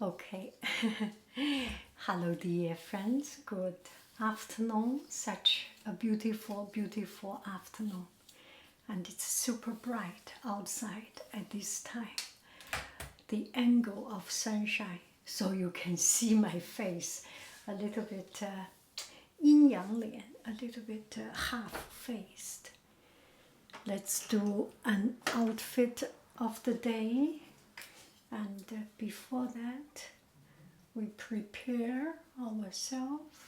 Okay. Hello, dear friends. Good afternoon. Such a beautiful, beautiful afternoon. And it's super bright outside at this time. The angle of sunshine, so you can see my face a little bit 阴阳脸, a little bit half-faced. Let's do an outfit of the day. And before that, we prepare ourselves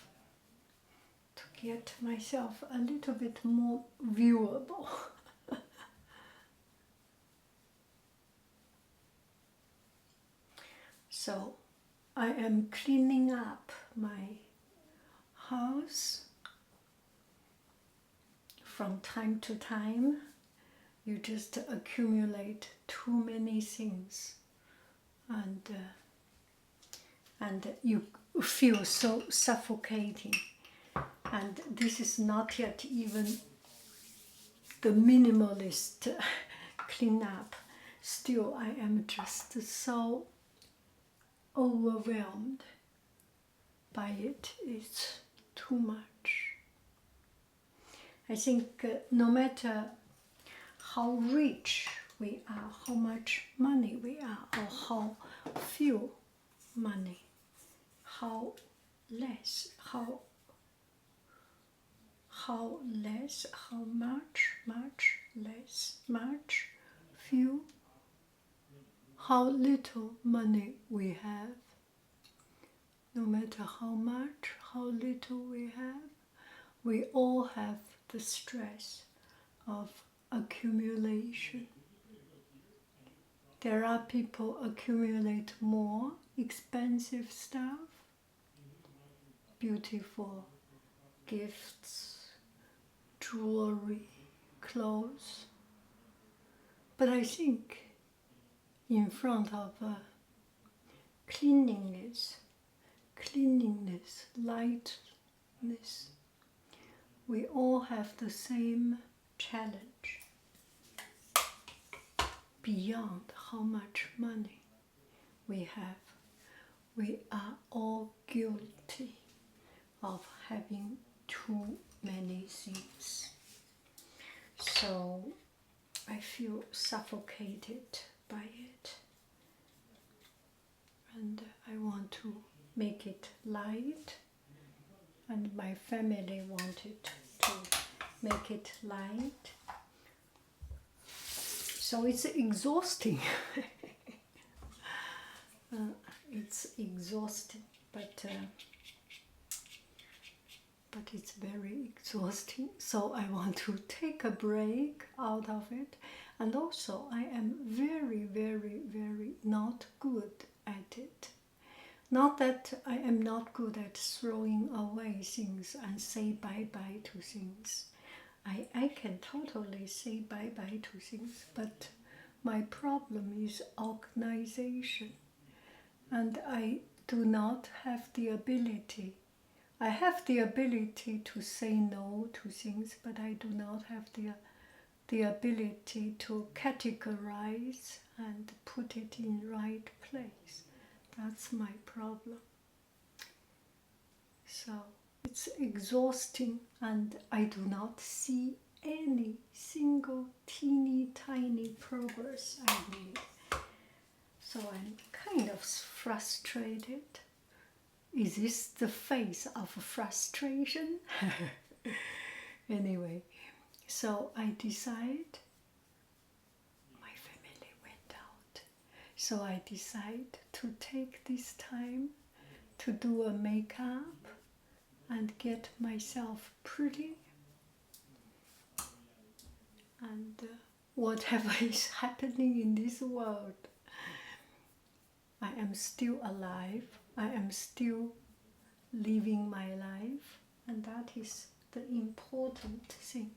to get myself a little bit more viewable. So I am cleaning up my house. From time to time, you just accumulate too many things, and you feel so suffocating. And this is not yet even the minimalist cleanup. Still, I am just so overwhelmed by it. It's too much. I think no matter how rich we are, how much money we are, or how few money, how less, how less, how much less, much, few, how little money we have, no matter how much, how little we have, we all have the stress of accumulation. There are people accumulate more expensive stuff, beautiful gifts, jewelry, clothes. But I think in front of cleanliness, lightness, we all have the same challenge. Beyond how much money we have, we are all guilty of having too many things. So I feel suffocated by it. And I want to make it light. And my family wanted to make it light. So it's exhausting. It's exhausting, but it's very exhausting. So I want to take a break out of it. And also I am very, very, very not good at it. Not that I am not good at throwing away things and say bye-bye to things. I can totally say bye-bye to things, but my problem is organization. And I do not have the ability. I have the ability to say no to things, but I do not have the ability to categorize and put it in right place. That's my problem. So it's exhausting, and I do not see any single teeny tiny progress I made. So I'm kind of frustrated. Is this the face of frustration? Anyway, so I decide, my family went out. So I decide to take this time to do a makeup and get myself pretty. And whatever is happening in this world, I am still alive. I am still living my life, and that is the important thing.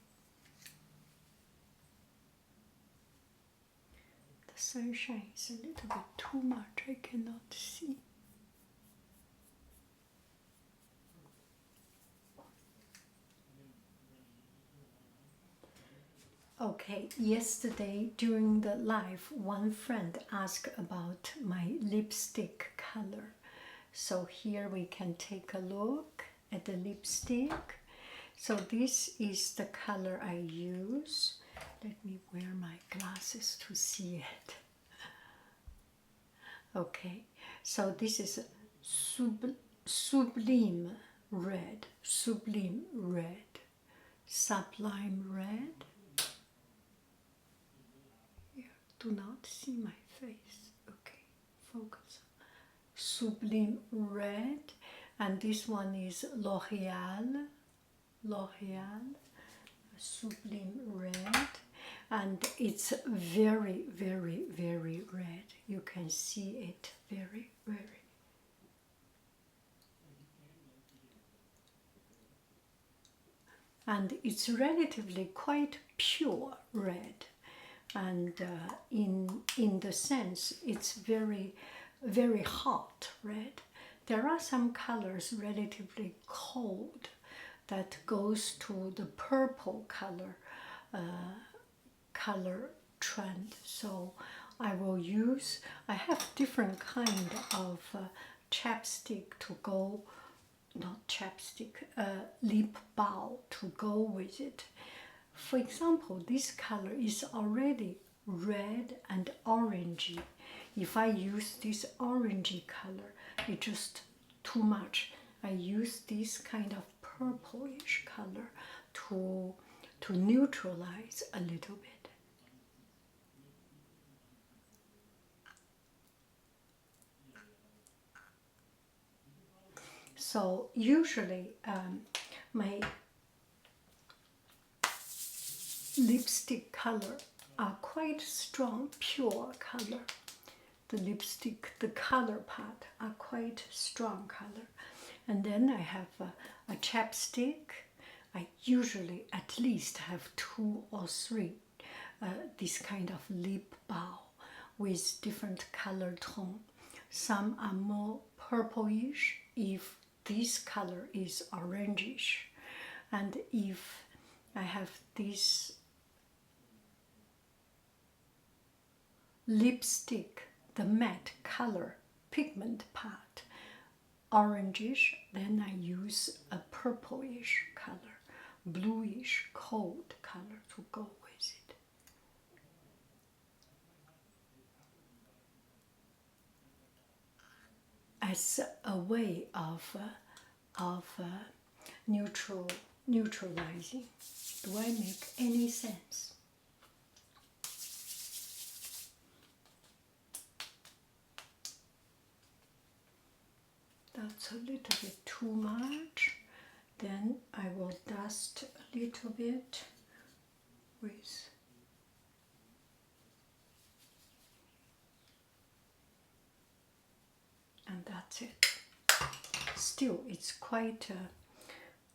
The sunshine is a little bit too much. I cannot see. Okay. Okay, yesterday during the live, one friend asked about my lipstick color. So here we can take a look at the lipstick. So this is the color I use. Let me wear my glasses to see it. Okay, so this is sublime red, sublime red, sublime red. Here, do not see my face. Okay, focus. Sublime red, and this one is L'Oreal, Sublime red, and it's very, very, very red. You can see it very, very. And it's relatively quite pure red, and in the sense it's very, very hot red. There are some colors relatively cold that goes to the purple color trend. So I will use, I have different kind of chapstick to go, not chapstick, lip balm to go with it. For example, this color is already red and orangey. If I use this orangey color, it's just too much. I use this kind of purplish color to neutralize a little bit. So usually my lipstick color are quite strong, pure color. The lipstick, the color part are quite strong color. And then I have a chapstick. I usually at least have 2 or 3 this kind of lip balm with different color tone. Some are more purplish if this color is orangish. And if I have this lipstick, the matte color pigment part, orangish, then I use a purplish color, bluish cold color to go with it. As a way of neutralizing. Do I make any sense? That's a little bit too much. Then I will dust a little bit with and that's it. Still, it's quite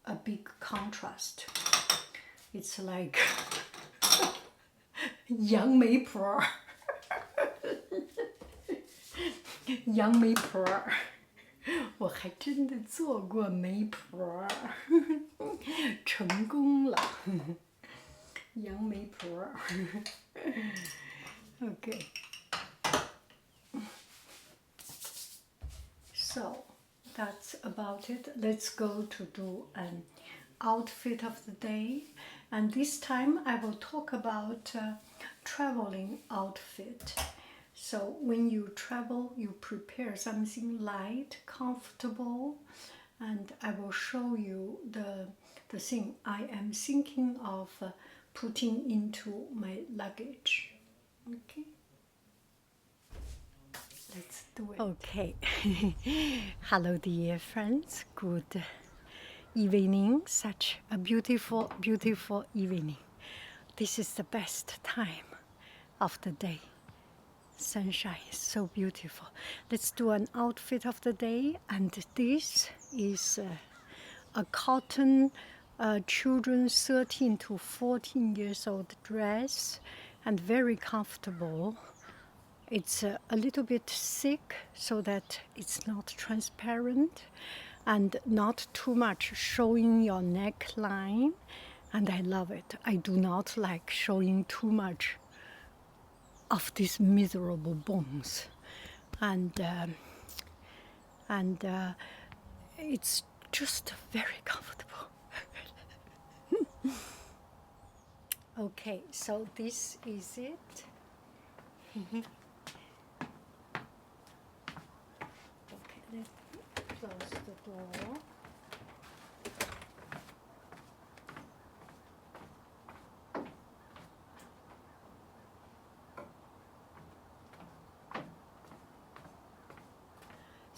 a big contrast. It's like 杨媒婆杨媒婆我还真的做过媒婆成功了杨媒婆Okay. So that's about it. Let's go to do an outfit of the day, and this time I will talk about traveling outfit. So when you travel, you prepare something light, comfortable, and I will show you the thing I am thinking of putting into my luggage. Okay. Let's do it. Okay. Hello, dear friends. Good evening. Such a beautiful, beautiful evening. This is the best time of the day. Sunshine is so beautiful. Let's do an outfit of the day. And this is a cotton children 13 to 14 years old dress, and very comfortable. It's a little bit thick so that it's not transparent and not too much showing your neckline. and I love it. I do not like showing too much of these miserable bones, and it's just very comfortable. Okay, so this is it. Okay, let's close the door.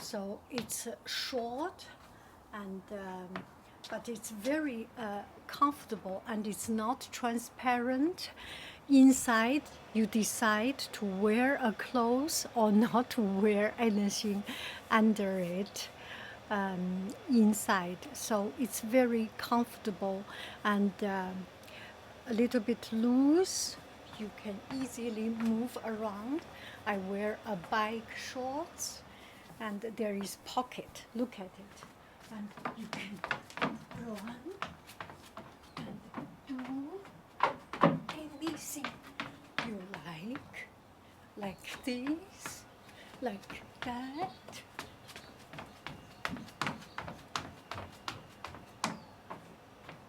So it's short, and but it's very comfortable, and it's not transparent. Inside, you decide to wear a clothes or not to wear anything under it inside. So it's very comfortable and a little bit loose. You can easily move around. I wear a bike shorts, and there is pocket. Look at it, and you can run and do anything you like this, like that.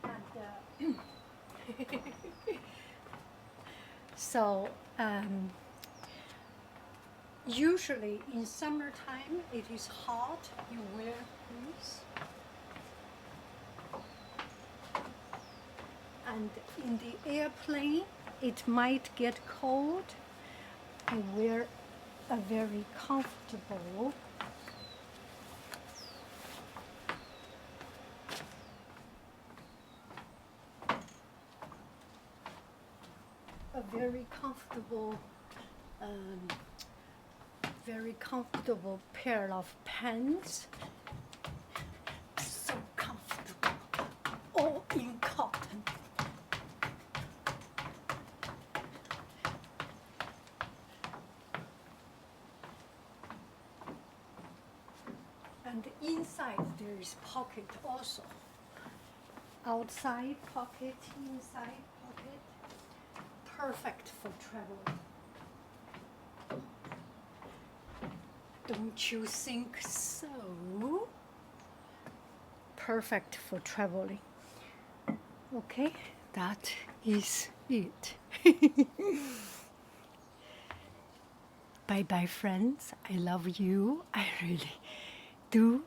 And so usually in summertime it is hot, you wear this, and in the airplane it might get cold. I wear a very comfortable very comfortable pair of pants. So comfortable, all in cotton. And inside there is pocket also. Outside pocket, inside pocket. Perfect for traveling. Don't you think so? Perfect for traveling. Okay, that is it. Bye bye, friends. I love you. I really do.